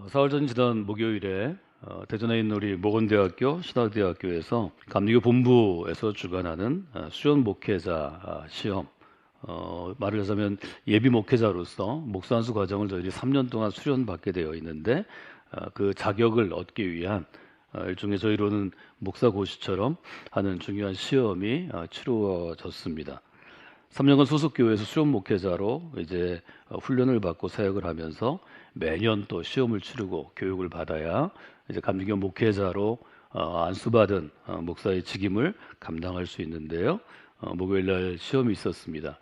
사흘 전 지난 목요일에 대전에 있는 우리 모건대학교 신학대학교에서 감리교 본부에서 주관하는 수련 목회자 시험, 말을 하자면 예비 목회자로서 목사 안수 과정을 저희들이 3년 동안 수련받게 되어 있는데, 그 자격을 얻기 위한 일종의 저희로는 목사 고시처럼 하는 중요한 시험이 치루어졌습니다. 3년간 소속 교회에서 수련 목회자로 이제 훈련을 받고 사역을 하면서 매년 또 시험을 치르고 교육을 받아야 이제 감리교 목회자로 안수받은 목사의 직임을 감당할 수 있는데요. 목요일 날 시험이 있었습니다.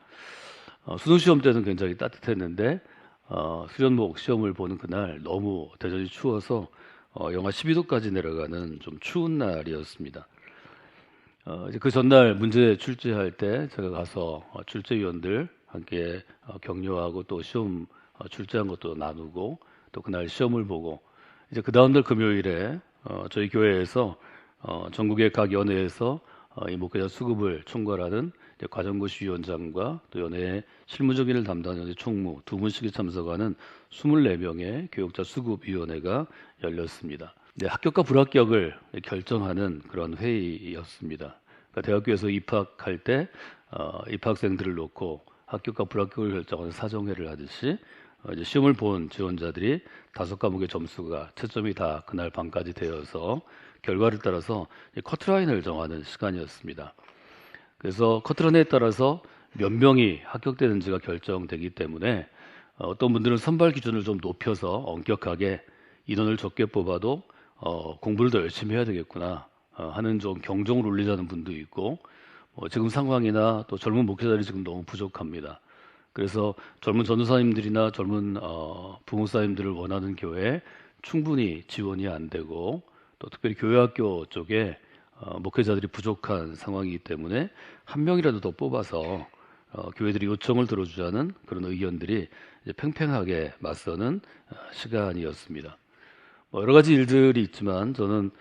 수능 시험 때는 굉장히 따뜻했는데 수련목 시험을 보는 그날 너무 대전이 추워서 영하 12도까지 내려가는 좀 추운 날이었습니다. 이제 그 전날 문제 출제할 때 제가 가서 출제위원들 함께 격려하고 또 시험 출제한 것도 나누고 또 그날 시험을 보고, 이제 그 다음날 금요일에 저희 교회에서 전국의 각 연회에서 이 목회자 수급을 총괄하는 과정고시위원장과 또 연회의 실무적인 일 담당하는 총무 두 분씩이 참석하는 24명의 교육자 수급위원회가 열렸습니다. 네, 합격과 불합격을 결정하는 그런 회의였습니다. 그러니까 대학교에서 입학할 때 입학생들을 놓고 합격과 불합격을 결정하는 사정회를 하듯이 이제 시험을 본 지원자들이 5과목의 점수가 채점이 다 그날 밤까지 되어서 결과를 따라서 커트라인을 정하는 시간이었습니다. 그래서 커트라인에 따라서 몇 명이 합격되는지가 결정되기 때문에 어떤 분들은 선발 기준을 좀 높여서 엄격하게 인원을 적게 뽑아도 공부를 더 열심히 해야 되겠구나 하는 좀 경종을 울리자는 분도 있고, 지금 상황이나 또 젊은 목회자들이 지금 너무 부족합니다. 그래서 젊은 전도사님들이나 젊은 부목사님들을 원하는 교회에 충분히 지원이 안 되고, 또 특별히 교회학교 쪽에 목회자들이 부족한 상황이기 때문에 한 명이라도 더 뽑아서 교회들이 요청을 들어주자는 그런 의견들이 이제 팽팽하게 맞서는 시간이었습니다. 여러 가지 일들이 있지만 저는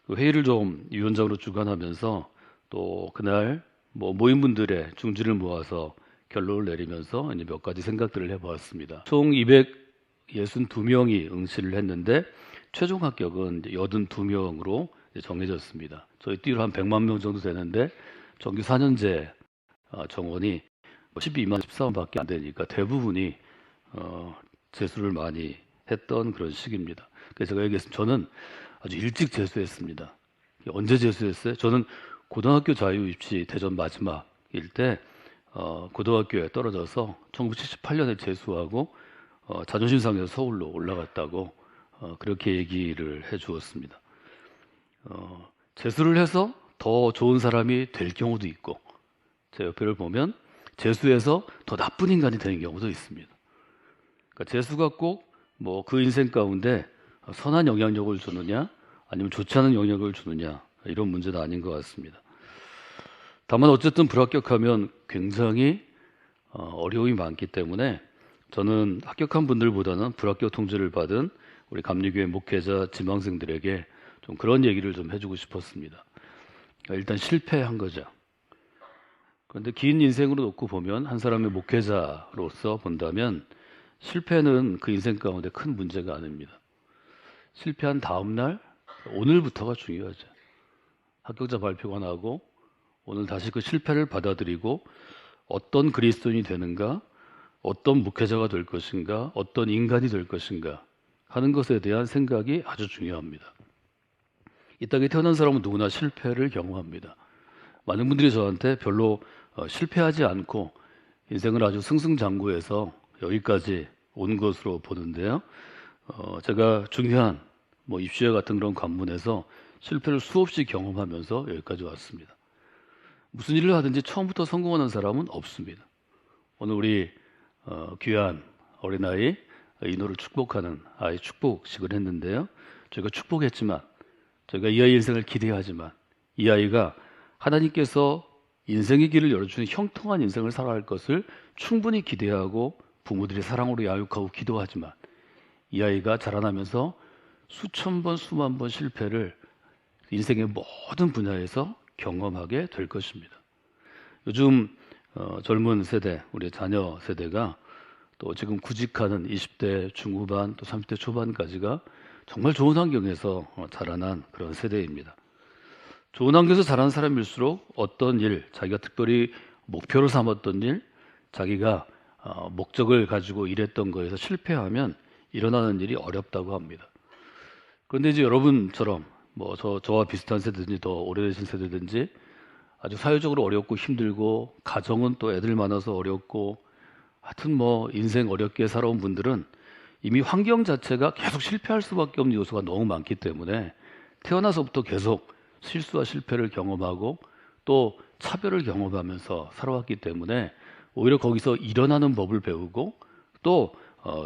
그 회의를 좀 위원장으로 주관하면서 또 그날 모임분들의 중지를 모아서 결론을 내리면서 이제 몇 가지 생각들을 해보았습니다. 총 262명이 응시를 했는데 최종 합격은 82명으로 정해졌습니다. 저희 띠로 한 100만 명 정도 되는데 정규 4년제 정원이 12만 14만밖에 안 되니까 대부분이 재수를 많이 했던 그런 시기입니다. 그래서 제가 얘기했습니다. 저는 아주 일찍 재수했습니다. 언제 재수했어요? 저는 고등학교 자유 입시 대전 마지막일 때 고등학교에 떨어져서 1978년에 재수하고 자존심 상해서 서울로 올라갔다고 그렇게 얘기를 해 주었습니다. 재수를 해서 더 좋은 사람이 될 경우도 있고, 제 옆에를 보면 재수해서 더 나쁜 인간이 되는 경우도 있습니다. 그러니까 재수가 꼭 그 인생 가운데 선한 영향력을 주느냐 아니면 좋지 않은 영향력을 주느냐 이런 문제는 아닌 것 같습니다. 다만 어쨌든 불합격하면 굉장히 어려움이 많기 때문에 저는 합격한 분들보다는 불합격 통지를 받은 우리 감리교회 목회자 지망생들에게 좀 그런 얘기를 좀 해주고 싶었습니다. 일단 실패한 거죠. 그런데 긴 인생으로 놓고 보면, 한 사람의 목회자로서 본다면 실패는 그 인생 가운데 큰 문제가 아닙니다. 실패한 다음 날, 오늘부터가 중요하죠. 합격자 발표가 나고 오늘 다시 그 실패를 받아들이고 어떤 그리스도인이 되는가, 어떤 목회자가 될 것인가, 어떤 인간이 될 것인가 하는 것에 대한 생각이 아주 중요합니다. 이 땅에 태어난 사람은 누구나 실패를 경험합니다. 많은 분들이 저한테 별로 실패하지 않고 인생을 아주 승승장구해서 여기까지 온 것으로 보는데요. 제가 중요한 입시회 같은 그런 관문에서 실패를 수없이 경험하면서 여기까지 왔습니다. 무슨 일을 하든지 처음부터 성공하는 사람은 없습니다. 오늘 우리 귀한 어린아이 인호를 축복하는 아이 축복식을 했는데요. 저희가 축복했지만, 저희가 이 아이 인생을 기대하지만, 이 아이가 하나님께서 인생의 길을 열어주는 형통한 인생을 살아갈 것을 충분히 기대하고 부모들이 사랑으로 야육하고 기도하지만, 이 아이가 자라나면서 수천 번 수만 번 실패를 인생의 모든 분야에서 경험하게 될 것입니다. 요즘 젊은 세대, 우리 자녀 세대가 또 지금 구직하는 20대 중후반 또 30대 초반까지가 정말 좋은 환경에서 자라난 그런 세대입니다. 좋은 환경에서 자란 사람일수록 어떤 일, 자기가 특별히 목표로 삼았던 일, 자기가 목적을 가지고 일했던 거에서 실패하면 일어나는 일이 어렵다고 합니다. 그런데 이제 여러분처럼 저와 비슷한 세대든지 더 오래되신 세대든지 아주 사회적으로 어렵고 힘들고 가정은 또 애들 많아서 어렵고 하여튼 인생 어렵게 살아온 분들은 이미 환경 자체가 계속 실패할 수밖에 없는 요소가 너무 많기 때문에 태어나서부터 계속 실수와 실패를 경험하고 또 차별을 경험하면서 살아왔기 때문에 오히려 거기서 일어나는 법을 배우고 또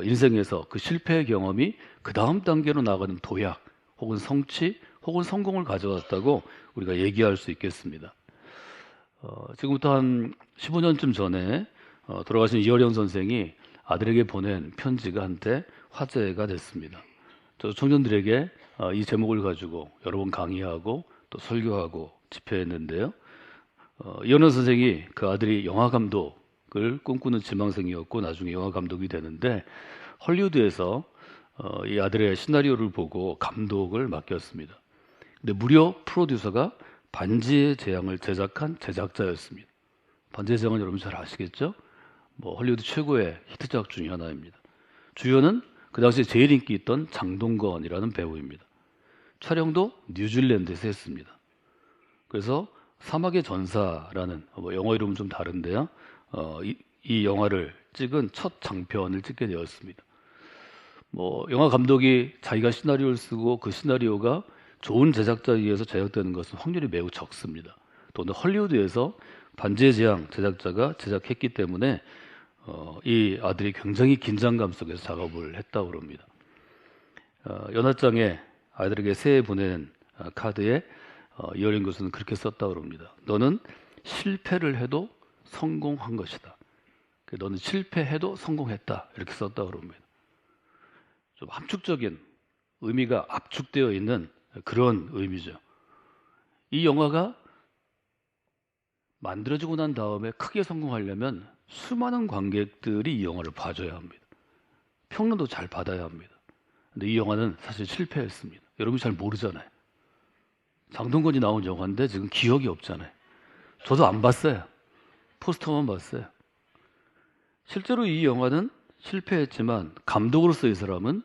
인생에서 그 실패의 경험이 그 다음 단계로 나가는 도약 혹은 성취 혹은 성공을 가져왔다고 우리가 얘기할 수 있겠습니다. 지금부터 한 15년쯤 전에 돌아가신 이어령 선생이 아들에게 보낸 편지가 한때 화제가 됐습니다. 저 청년들에게 이 제목을 가지고 여러 번 강의하고 또 설교하고 집회했는데요. 이어령 선생이 그 아들이 영화 감독을 꿈꾸는 지망생이었고 나중에 영화 감독이 되는데 헐리우드에서 이 아들의 시나리오를 보고 감독을 맡겼습니다. 근데 무려 프로듀서가 반지의 제왕을 제작한 제작자였습니다. 반지의 제왕은 여러분 잘 아시겠죠? 헐리우드 최고의 히트작 중에 하나입니다. 주연은 그 당시에 제일 인기 있던 장동건이라는 배우입니다. 촬영도 뉴질랜드에서 했습니다. 그래서 사막의 전사라는 영어 이름은 좀 다른데요. 이 영화를 찍은 첫 장편을 찍게 되었습니다. 영화 감독이 자기가 시나리오를 쓰고 그 시나리오가 좋은 제작자에 의해서 제작되는 것은 확률이 매우 적습니다. 또 헐리우드에서 반지의 제왕 제작자가 제작했기 때문에 이 아들이 굉장히 긴장감 속에서 작업을 했다고 합니다. 연합장에 아이들에게 새해 보낸 카드에 이어령 교수는 그렇게 썼다고 합니다. 너는 실패를 해도 성공한 것이다. 너는 실패해도 성공했다. 이렇게 썼다고 합니다. 좀 함축적인 의미가 압축되어 있는 그런 의미죠. 이 영화가 만들어지고 난 다음에 크게 성공하려면 수많은 관객들이 이 영화를 봐줘야 합니다. 평론도 잘 받아야 합니다. 근데 이 영화는 사실 실패했습니다. 여러분이 잘 모르잖아요. 장동건이 나온 영화인데 지금 기억이 없잖아요. 저도 안 봤어요. 포스터만 봤어요. 실제로 이 영화는 실패했지만 감독으로서 이 사람은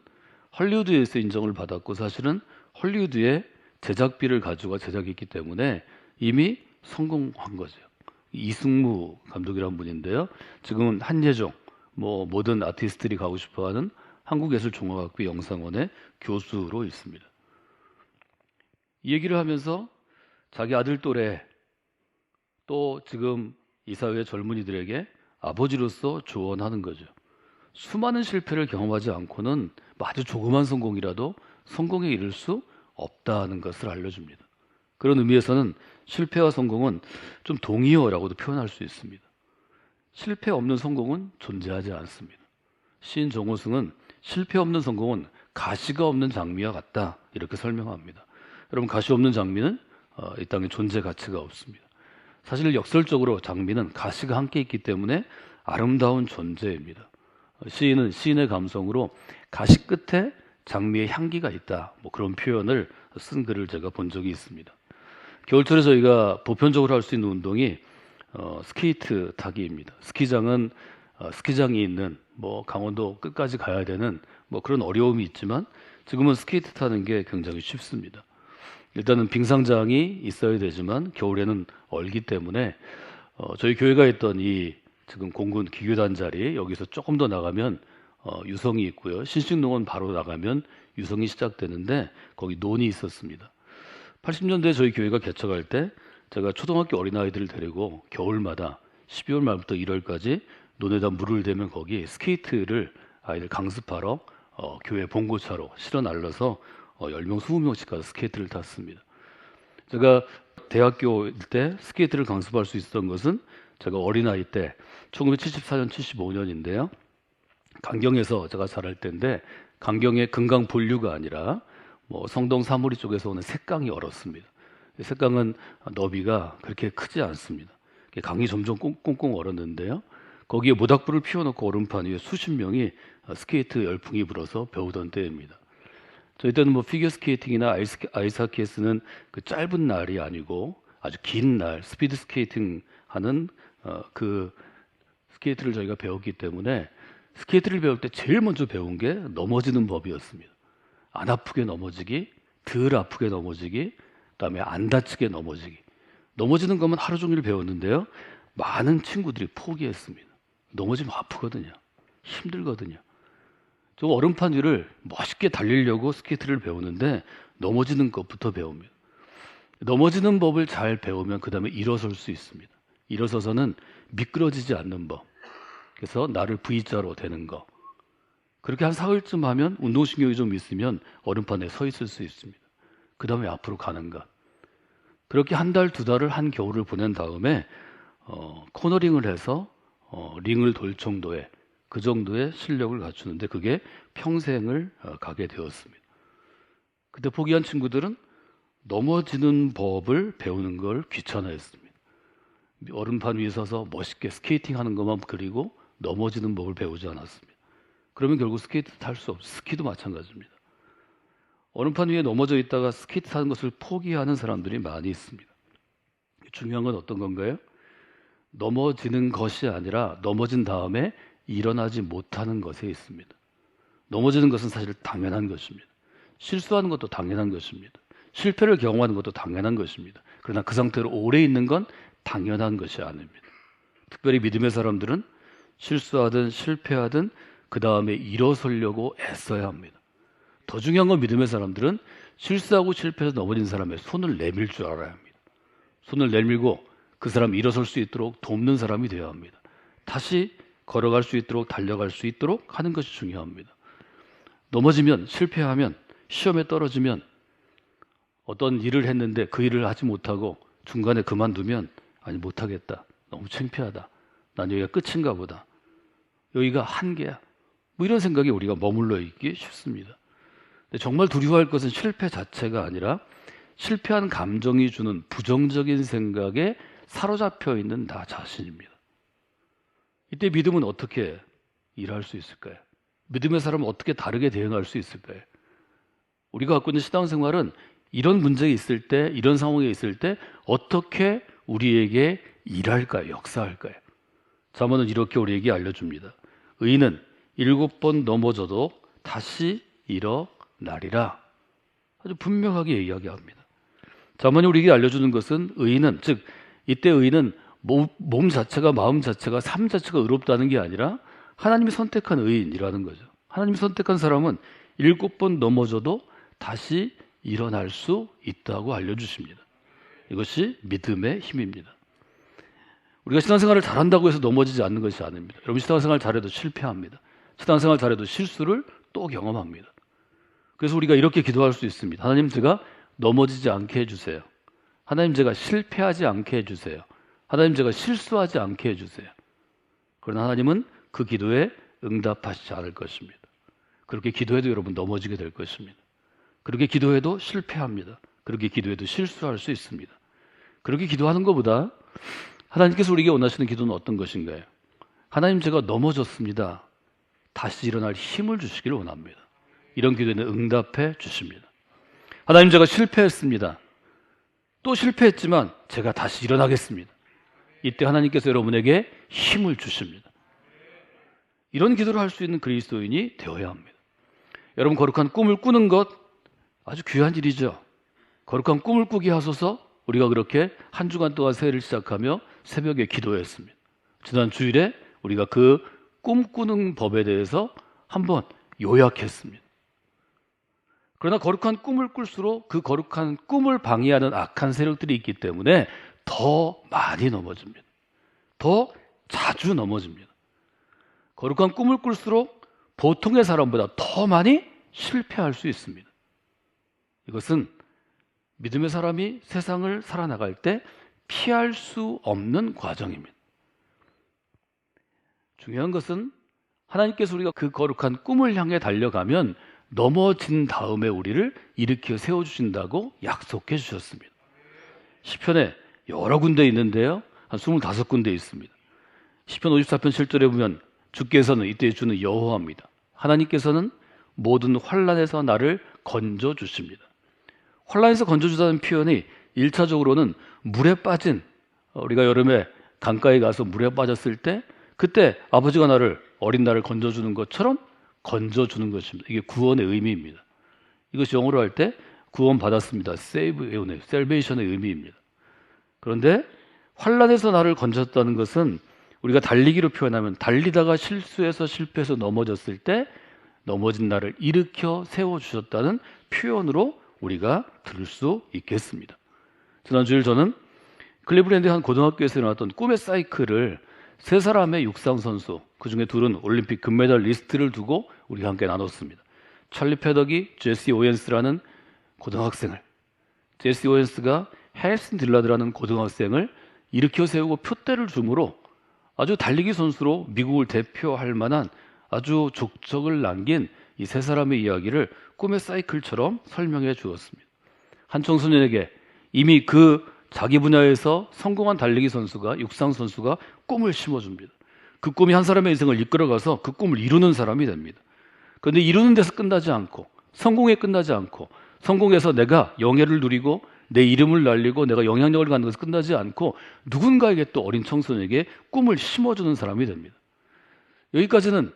헐리우드에서 인정을 받았고 사실은 헐리우드의 제작비를 가지고 제작했기 때문에 이미 성공한 거죠. 이승무 감독이라는 분인데요. 지금은 한예종, 모든 아티스트들이 가고 싶어하는 한국예술종합학교 영상원의 교수로 있습니다. 이 얘기를 하면서 자기 아들 또래 또 지금 이 사회의 젊은이들에게 아버지로서 조언하는 거죠. 수많은 실패를 경험하지 않고는 아주 조그만 성공이라도 성공에 이를 수 없다는 것을 알려줍니다. 그런 의미에서는 실패와 성공은 좀 동의어라고도 표현할 수 있습니다. 실패 없는 성공은 존재하지 않습니다. 시인 정호승은 실패 없는 성공은 가시가 없는 장미와 같다 이렇게 설명합니다. 여러분 가시 없는 장미는 이 땅에 존재 가치가 없습니다. 사실 역설적으로 장미는 가시가 함께 있기 때문에 아름다운 존재입니다. 시인은 시인의 감성으로 가시 끝에 장미의 향기가 있다 그런 표현을 쓴 글을 제가 본 적이 있습니다. 겨울철에 저희가 보편적으로 할 수 있는 운동이 스케이트 타기입니다. 스키장은 스키장이 있는 강원도 끝까지 가야 되는 그런 어려움이 있지만 지금은 스케이트 타는 게 굉장히 쉽습니다. 일단은 빙상장이 있어야 되지만 겨울에는 얼기 때문에 저희 교회가 있던 이 지금 공군 기교단 자리 여기서 조금 더 나가면 유성이 있고요. 신식농원 바로 나가면 유성이 시작되는데 거기 논이 있었습니다. 80년대에 저희 교회가 개척할 때 제가 초등학교 어린아이들을 데리고 겨울마다 12월 말부터 1월까지 논에다 물을 대면 거기 스케이트를 아이들 강습하러 교회 봉고차로 실어 날라서 10명, 20명씩 가서 스케이트를 탔습니다. 제가 대학교 때 스케이트를 강습할 수 있었던 것은 제가 어린아이 때 1974년, 75년인데요. 강경에서 제가 자랄 때인데 강경의 금강 본류가 아니라 성동 사거리 쪽에서 오는 샛강이 얼었습니다. 샛강은 너비가 그렇게 크지 않습니다. 강이 점점 꽁꽁 얼었는데요. 거기에 모닥불을 피워놓고 오른판 위에 수십 명이 스케이트 열풍이 불어서 배우던 때입니다. 저희 때는 뭐 피겨 스케이팅이나 아이스하키에 쓰는 그 짧은 날이 아니고 아주 긴 날 스피드 스케이팅 하는 그 스케이트를 저희가 배웠기 때문에 스케이트를 배울 때 제일 먼저 배운 게 넘어지는 법이었습니다. 안 아프게 넘어지기, 덜 아프게 넘어지기, 그다음에 안 다치게 넘어지기. 넘어지는 것만 하루 종일 배웠는데요. 많은 친구들이 포기했습니다. 넘어지면 아프거든요. 힘들거든요. 저 얼음판 위를 멋있게 달리려고 스케이트를 배우는데 넘어지는 것부터 배웁니다. 넘어지는 법을 잘 배우면 그 다음에 일어설 수 있습니다. 일어서서는 미끄러지지 않는 법. 그래서 나를 V자로 되는 거. 그렇게 한 사흘쯤 하면 운동신경이 좀 있으면 얼음판에 서 있을 수 있습니다. 그 다음에 앞으로 가는 것. 그렇게 한 달, 두 달을 한 겨울을 보낸 다음에 코너링을 해서 링을 돌 정도의 그 정도의 실력을 갖추는데 그게 평생을 가게 되었습니다. 그때 포기한 친구들은 넘어지는 법을 배우는 걸 귀찮아했습니다. 얼음판 위에 서서 멋있게 스케이팅 하는 것만 그리고 넘어지는 법을 배우지 않았습니다. 그러면 결국 스케이트 탈 수 없어요. 스키도 마찬가지입니다. 얼음판 위에 넘어져 있다가 스케이트 타는 것을 포기하는 사람들이 많이 있습니다. 중요한 건 어떤 건가요? 넘어지는 것이 아니라 넘어진 다음에 일어나지 못하는 것에 있습니다. 넘어지는 것은 사실 당연한 것입니다. 실수하는 것도 당연한 것입니다. 실패를 경험하는 것도 당연한 것입니다. 그러나 그 상태로 오래 있는 건 당연한 것이 아닙니다. 특별히 믿음의 사람들은 실수하든 실패하든 그 다음에 일어서려고 애써야 합니다. 더 중요한 건 믿음의 사람들은 실수하고 실패해서 넘어진 사람의 손을 내밀 줄 알아야 합니다. 손을 내밀고 그 사람이 일어설 수 있도록 돕는 사람이 되어야 합니다. 다시 걸어갈 수 있도록 달려갈 수 있도록 하는 것이 중요합니다. 넘어지면 실패하면 시험에 떨어지면 어떤 일을 했는데 그 일을 하지 못하고 중간에 그만두면 아니 못하겠다. 너무 창피하다. 난 여기가 끝인가 보다. 여기가 한계야. 뭐 이런 생각이 우리가 머물러 있기 쉽습니다. 근데 정말 두려워할 것은 실패 자체가 아니라 실패한 감정이 주는 부정적인 생각에 사로잡혀 있는 나 자신입니다. 이때 믿음은 어떻게 일할 수 있을까요? 믿음의 사람은 어떻게 다르게 대응할 수 있을까요? 우리가 갖고 있는 신앙생활은 이런 문제가 있을 때, 이런 상황에 있을 때 어떻게 우리에게 일할까요? 역사할까요? 잠언은 이렇게 우리에게 알려줍니다. 의인은 7번 넘어져도 다시 일어나리라. 아주 분명하게 이야기합니다. 잠언이 우리에게 알려주는 것은 의인은, 즉 이때 의인은 몸 자체가, 마음 자체가, 삶 자체가 의롭다는 게 아니라 하나님이 선택한 의인이라는 거죠. 하나님이 선택한 사람은 7번 넘어져도 다시 일어날 수 있다고 알려주십니다. 이것이 믿음의 힘입니다. 우리가 신앙생활을 잘한다고 해서 넘어지지 않는 것이 아닙니다. 여러분 신앙생활 잘해도 실패합니다. 신앙생활 잘해도 실수를 또 경험합니다. 그래서 우리가 이렇게 기도할 수 있습니다. 하나님, 제가 넘어지지 않게 해주세요. 하나님, 제가 실패하지 않게 해주세요. 하나님, 제가 실수하지 않게 해주세요. 그러나 하나님은 그 기도에 응답하시지 않을 것입니다. 그렇게 기도해도 여러분 넘어지게 될 것입니다. 그렇게 기도해도 실패합니다. 그렇게 기도해도 실수할 수 있습니다. 그렇게 기도하는 것보다 하나님께서 우리에게 원하시는 기도는 어떤 것인가요? 하나님, 제가 넘어졌습니다. 다시 일어날 힘을 주시기를 원합니다. 이런 기도에는 응답해 주십니다. 하나님, 제가 실패했습니다. 또 실패했지만 제가 다시 일어나겠습니다. 이때 하나님께서 여러분에게 힘을 주십니다. 이런 기도를 할 수 있는 그리스도인이 되어야 합니다. 여러분, 거룩한 꿈을 꾸는 것 아주 귀한 일이죠. 거룩한 꿈을 꾸게 하소서. 우리가 그렇게 한 주간 동안 새해를 시작하며 새벽에 기도했습니다. 지난 주일에 우리가 그 꿈꾸는 법에 대해서 한번 요약했습니다. 그러나 거룩한 꿈을 꿀수록 그 거룩한 꿈을 방해하는 악한 세력들이 있기 때문에 더 많이 넘어집니다. 더 자주 넘어집니다. 거룩한 꿈을 꿀수록 보통의 사람보다 더 많이 실패할 수 있습니다. 이것은 믿음의 사람이 세상을 살아나갈 때 피할 수 없는 과정입니다. 중요한 것은 하나님께서 우리가 그 거룩한 꿈을 향해 달려가면 넘어진 다음에 우리를 일으켜 세워주신다고 약속해 주셨습니다. 시편에 여러 군데 있는데요. 한 25군데 있습니다. 시편 54편 7절에 보면 주께서는, 이때 주는 여호와입니다. 하나님께서는 모든 환난에서 나를 건져 주십니다. 환난에서 건져 주다는 표현이 1차적으로는 물에 빠진, 우리가 여름에 강가에 가서 물에 빠졌을 때 그때 아버지가 어린 나를 건져주는 것처럼 건져주는 것입니다. 이게 구원의 의미입니다. 이것이 영어로 할 때 구원 받았습니다. save, salvation의 의미입니다. 그런데 환난에서 나를 건졌다는 것은 우리가 달리기로 표현하면 달리다가 실수해서 실패해서 넘어졌을 때 넘어진 나를 일으켜 세워주셨다는 표현으로 우리가 들을 수 있겠습니다. 지난주일 저는 클리브랜드의 한 고등학교에서 일어났던 꿈의 사이클을 세 사람의 육상 선수, 그 중에 둘은 올림픽 금메달 리스트를 두고 우리가 함께 나눴습니다. 찰리 패덕이 제시 오웬스라는 고등학생을, 제시 오웬스가 헬슨 딜라드라는 고등학생을 일으켜 세우고 표대를 줌으로 아주 달리기 선수로 미국을 대표할 만한 아주 족적을 남긴 이 세 사람의 이야기를 꿈의 사이클처럼 설명해 주었습니다. 한 청소년에게 이미 그 자기 분야에서 성공한 달리기 선수가, 육상 선수가 꿈을 심어줍니다. 그 꿈이 한 사람의 인생을 이끌어가서 그 꿈을 이루는 사람이 됩니다. 그런데 이루는 데서 끝나지 않고, 성공에 끝나지 않고, 성공해서 내가 영예를 누리고 내 이름을 날리고 내가 영향력을 갖는 것에서 끝나지 않고 누군가에게, 또 어린 청소년에게 꿈을 심어주는 사람이 됩니다. 여기까지는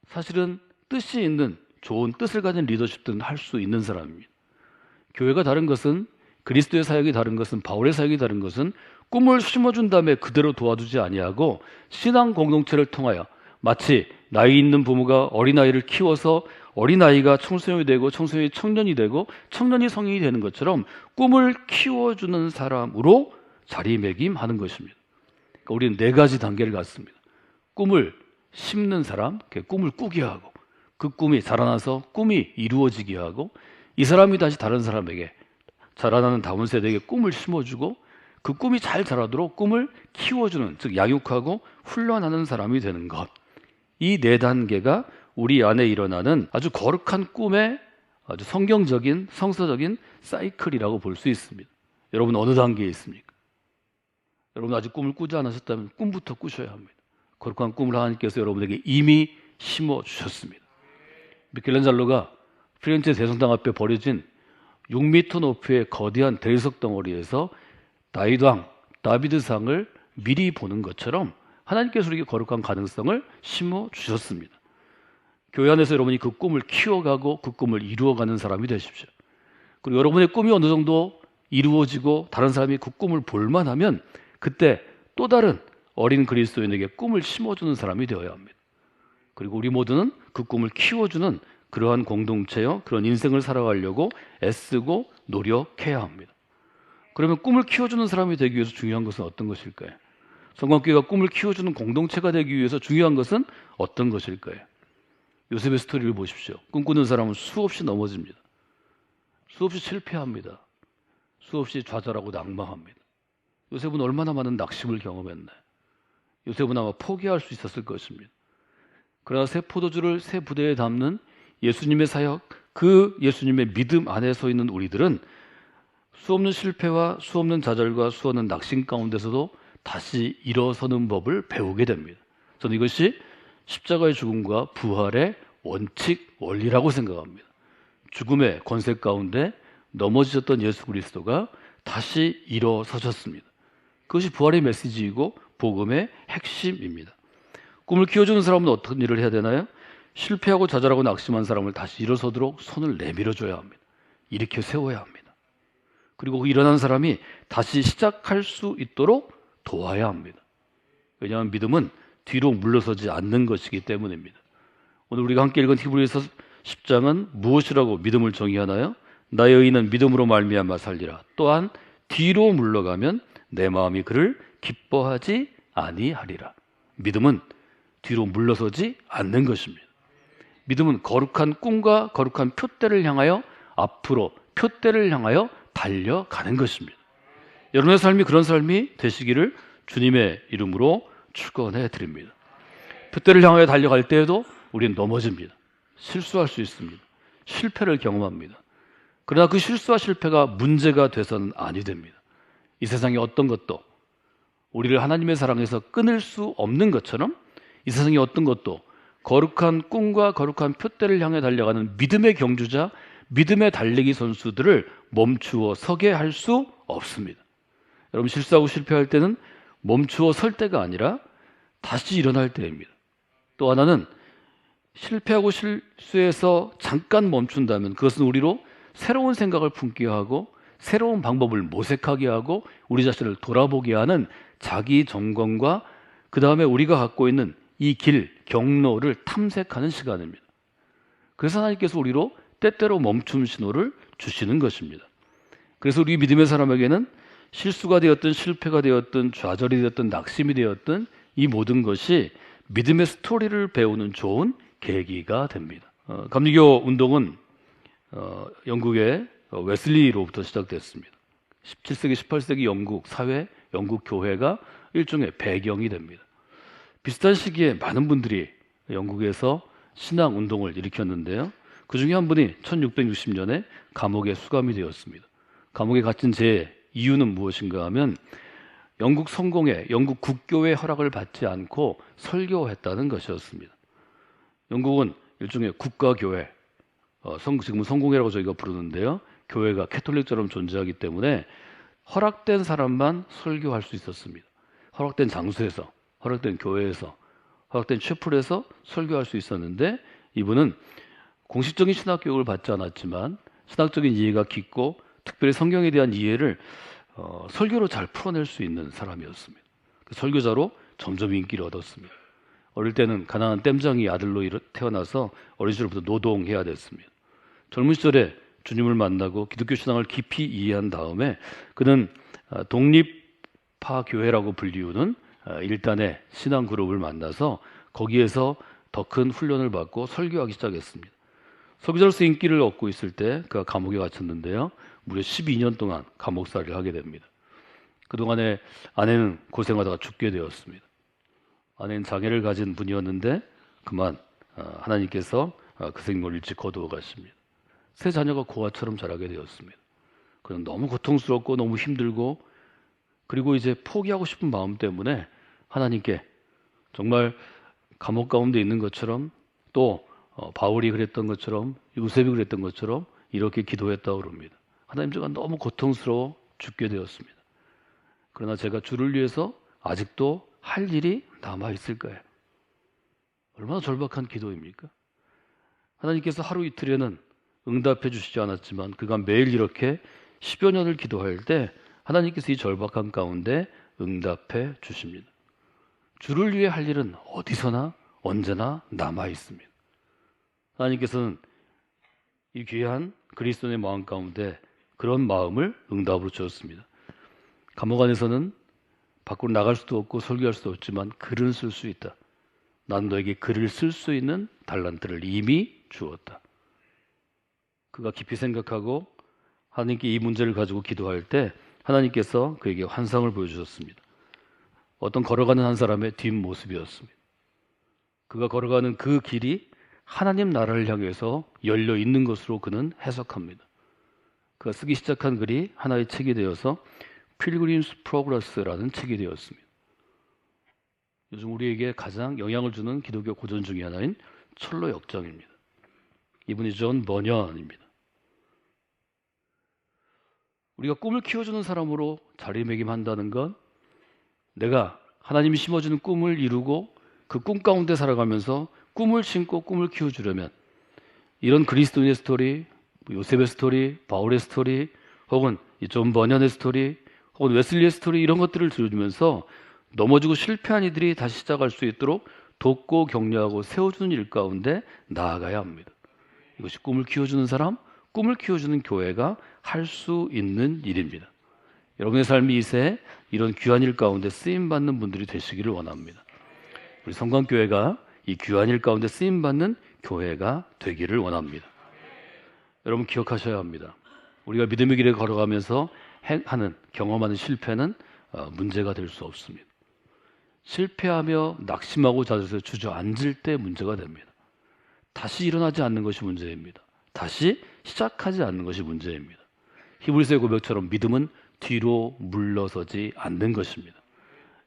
사실은 뜻이 있는, 좋은 뜻을 가진 리더십들은 할 수 있는 사람입니다. 교회가 다른 것은, 그리스도의 사역이 다른 것은, 바울의 사역이 다른 것은 꿈을 심어준 다음에 그대로 도와주지 아니하고 신앙 공동체를 통하여 마치 나이 있는 부모가 어린아이를 키워서 어린아이가 청소년이 되고 청소년이 청년이 되고 청년이 성인이 되는 것처럼 꿈을 키워주는 사람으로 자리매김하는 것입니다. 그러니까 우리는 네 가지 단계를 갖습니다. 꿈을 심는 사람, 꿈을 꾸게 하고, 그 꿈이 자라나서 꿈이 이루어지게 하고, 이 사람이 다시 다른 사람에게, 자라나는 다음 세대에게 꿈을 심어주고 그 꿈이 잘 자라도록 꿈을 키워주는, 즉 양육하고 훈련하는 사람이 되는 것. 이 네 단계가 우리 안에 일어나는 아주 거룩한 꿈의 아주 성경적인, 성서적인 사이클이라고 볼 수 있습니다. 여러분 어느 단계에 있습니까? 여러분 아직 꿈을 꾸지 않으셨다면 꿈부터 꾸셔야 합니다. 거룩한 꿈을 하나님께서 여러분에게 이미 심어주셨습니다. 미켈란젤로가 피렌체 대성당 앞에 버려진 6m 높이의 거대한 대리석 덩어리에서 다윗왕 다비드상을 미리 보는 것처럼 하나님께서 우리에게 거룩한 가능성을 심어주셨습니다. 교회 안에서 여러분이 그 꿈을 키워가고 그 꿈을 이루어가는 사람이 되십시오. 그리고 여러분의 꿈이 어느 정도 이루어지고 다른 사람이 그 꿈을 볼만하면 그때 또 다른 어린 그리스도인에게 꿈을 심어주는 사람이 되어야 합니다. 그리고 우리 모두는 그 꿈을 키워주는 그러한 공동체요, 그런 인생을 살아가려고 애쓰고 노력해야 합니다. 그러면 꿈을 키워주는 사람이 되기 위해서 중요한 것은 어떤 것일까요? 성광교회가 꿈을 키워주는 공동체가 되기 위해서 중요한 것은 어떤 것일까요? 요셉의 스토리를 보십시오. 꿈꾸는 사람은 수없이 넘어집니다. 수없이 실패합니다. 수없이 좌절하고 낭망합니다. 요셉은 얼마나 많은 낙심을 경험했나요? 요셉은 아마 포기할 수 있었을 것입니다. 그러나 새 포도주를 새 부대에 담는 예수님의 사역, 그 예수님의 믿음 안에 서 있는 우리들은 수없는 실패와 수없는 좌절과 수없는 낙심 가운데서도 다시 일어서는 법을 배우게 됩니다. 저는 이것이 십자가의 죽음과 부활의 원칙, 원리라고 생각합니다. 죽음의 권세 가운데 넘어지셨던 예수 그리스도가 다시 일어서셨습니다. 그것이 부활의 메시지이고 복음의 핵심입니다. 꿈을 키워주는 사람은 어떤 일을 해야 되나요? 실패하고 좌절하고 낙심한 사람을 다시 일어서도록 손을 내밀어줘야 합니다. 일으켜 세워야 합니다. 그리고 그 일어난 사람이 다시 시작할 수 있도록 도와야 합니다. 왜냐하면 믿음은 뒤로 물러서지 않는 것이기 때문입니다. 오늘 우리가 함께 읽은 히브리서 10장은 무엇이라고 믿음을 정의하나요? 나의 의인은 믿음으로 말미암아 살리라. 또한 뒤로 물러가면 내 마음이 그를 기뻐하지 아니하리라. 믿음은 뒤로 물러서지 않는 것입니다. 믿음은 거룩한 꿈과 거룩한 표대를 향하여 앞으로 표대를 향하여 달려가는 것입니다. 여러분의 삶이 그런 삶이 되시기를 주님의 이름으로 축원해 드립니다. 표대를 향하여 달려갈 때에도 우리는 넘어집니다. 실수할 수 있습니다. 실패를 경험합니다. 그러나 그 실수와 실패가 문제가 돼서는 아니 됩니다. 이 세상에 어떤 것도 우리를 하나님의 사랑에서 끊을 수 없는 것처럼 이 세상의 어떤 것도 거룩한 꿈과 거룩한 표대를 향해 달려가는 믿음의 경주자, 믿음의 달리기 선수들을 멈추어 서게 할 수 없습니다. 여러분, 실수하고 실패할 때는 멈추어 설 때가 아니라 다시 일어날 때입니다. 또 하나는 실패하고 실수해서 잠깐 멈춘다면 그것은 우리로 새로운 생각을 품게 하고 새로운 방법을 모색하게 하고 우리 자신을 돌아보게 하는 자기 점검과 그 다음에 우리가 갖고 있는 이 길, 경로를 탐색하는 시간입니다. 그래서 하나님께서 우리로 때때로 멈춤 신호를 주시는 것입니다. 그래서 우리 믿음의 사람에게는 실수가 되었든 실패가 되었든 좌절이 되었든 낙심이 되었든 이 모든 것이 믿음의 스토리를 배우는 좋은 계기가 됩니다. 감리교 운동은 영국의 웨슬리로부터 시작됐습니다. 17세기, 18세기 영국 사회, 영국 교회가 일종의 배경이 됩니다. 비슷한 시기에 많은 분들이 영국에서 신앙 운동을 일으켰는데요. 그 중에 한 분이 1660년에 감옥에 수감이 되었습니다. 감옥에 갇힌 제 이유는 무엇인가 하면 영국 성공회, 영국 국교의 허락을 받지 않고 설교했다는 것이었습니다. 영국은 일종의 국가교회, 지금은 성공회라고 저희가 부르는데요. 교회가 캐톨릭처럼 존재하기 때문에 허락된 사람만 설교할 수 있었습니다. 허락된 장소에서, 허락된 교회에서, 허락된 채플에서 설교할 수 있었는데 이분은 공식적인 신학 교육을 받지 않았지만 신학적인 이해가 깊고 특별히 성경에 대한 이해를 설교로 잘 풀어낼 수 있는 사람이었습니다. 그 설교자로 점점 인기를 얻었습니다. 어릴 때는 가난한 땜장이 아들로 태어나서 어린 시절부터 노동해야 됐습니다. 젊은 시절에 주님을 만나고 기독교 신앙을 깊이 이해한 다음에 그는 독립파 교회라고 불리우는 일단의 신앙 그룹을 만나서 거기에서 더 큰 훈련을 받고 설교하기 시작했습니다. 설교자로서 인기를 얻고 있을 때 그가 감옥에 갇혔는데요. 무려 12년 동안 감옥살이를 하게 됩니다. 그동안에 아내는 고생하다가 죽게 되었습니다. 아내는 장애를 가진 분이었는데 그만 하나님께서 그 생명을 일찍 거두어 가십니다. 세 자녀가 고아처럼 자라게 되었습니다. 그는 너무 고통스럽고 너무 힘들고 그리고 이제 포기하고 싶은 마음 때문에 하나님께 정말 감옥 가운데 있는 것처럼 또 바울이 그랬던 것처럼 요셉이 그랬던 것처럼 이렇게 기도했다고 그럽니다. 하나님, 제가 너무 고통스러워 죽게 되었습니다. 그러나 제가 주를 위해서 아직도 할 일이 남아 있을까요? 얼마나 절박한 기도입니까? 하나님께서 하루 이틀에는 응답해 주시지 않았지만 그가 매일 이렇게 10여 년을 기도할 때 하나님께서 이 절박한 가운데 응답해 주십니다. 주를 위해 할 일은 어디서나 언제나 남아 있습니다. 하나님께서는 이 귀한 그리스도의 마음 가운데 그런 마음을 응답으로 주었습니다. 감옥 안에서는 밖으로 나갈 수도 없고 설교할 수도 없지만 글은 쓸 수 있다. 난 너에게 글을 쓸 수 있는 달란트를 이미 주었다. 그가 깊이 생각하고 하나님께 이 문제를 가지고 기도할 때 하나님께서 그에게 환상을 보여주셨습니다. 어떤 걸어가는 한 사람의 뒷모습이었습니다. 그가 걸어가는 그 길이 하나님 나라를 향해서 열려 있는 것으로 그는 해석합니다. 그가 쓰기 시작한 글이 하나의 책이 되어서 필그림스 프로그레스라는 책이 되었습니다. 요즘 우리에게 가장 영향을 주는 기독교 고전 중의 하나인 철로 역정입니다. 이분이 존 버년입니다. 우리가 꿈을 키워주는 사람으로 자리매김한다는 건 내가 하나님이 심어주는 꿈을 이루고 그 꿈 가운데 살아가면서 꿈을 심고 꿈을 키워주려면 이런 그리스도인의 스토리, 요셉의 스토리, 바울의 스토리, 혹은 존 버년의 스토리, 혹은 웨슬리의 스토리 이런 것들을 들려주면서 넘어지고 실패한 이들이 다시 시작할 수 있도록 돕고 격려하고 세워주는 일 가운데 나아가야 합니다. 이것이 꿈을 키워주는 사람, 꿈을 키워주는 교회가 할 수 있는 일입니다. 여러분의 삶이 이 새해 이런 귀한 일 가운데 쓰임받는 분들이 되시기를 원합니다. 우리 성광교회가 이 귀한 일 가운데 쓰임받는 교회가 되기를 원합니다. 여러분 기억하셔야 합니다. 우리가 믿음의 길에 걸어가면서 경험하는 실패는 문제가 될 수 없습니다. 실패하며 낙심하고 자존심에 주저앉을 때 문제가 됩니다. 다시 일어나지 않는 것이 문제입니다. 다시 시작하지 않는 것이 문제입니다. 히브리서의 고백처럼 믿음은 뒤로 물러서지 않는 것입니다.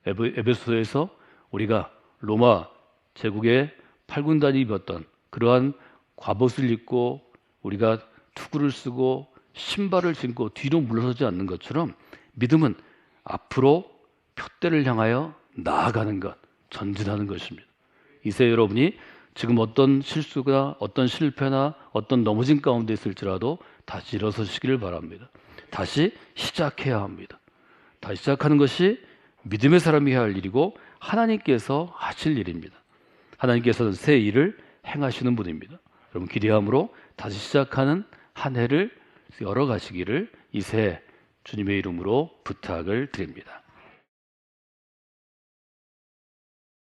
에베소에서 우리가 로마 제국의 8군단이 입었던 그러한 갑옷을 입고 우리가 투구를 쓰고 신발을 신고 뒤로 물러서지 않는 것처럼 믿음은 앞으로 표대를 향하여 나아가는 것, 전진하는 것입니다. 이세 여러분이 지금 어떤 실수가 어떤 실패나 어떤 넘어짐 가운데 있을지라도 다시 일어서시기를 바랍니다. 다시 시작해야 합니다. 다시 시작하는 것이 믿음의 사람이 해야 할 일이고 하나님께서 하실 일입니다. 하나님께서는 새 일을 행하시는 분입니다. 여러분 기대함으로 다시 시작하는 한 해를 열어가시기를 이 새 주님의 이름으로 부탁을 드립니다.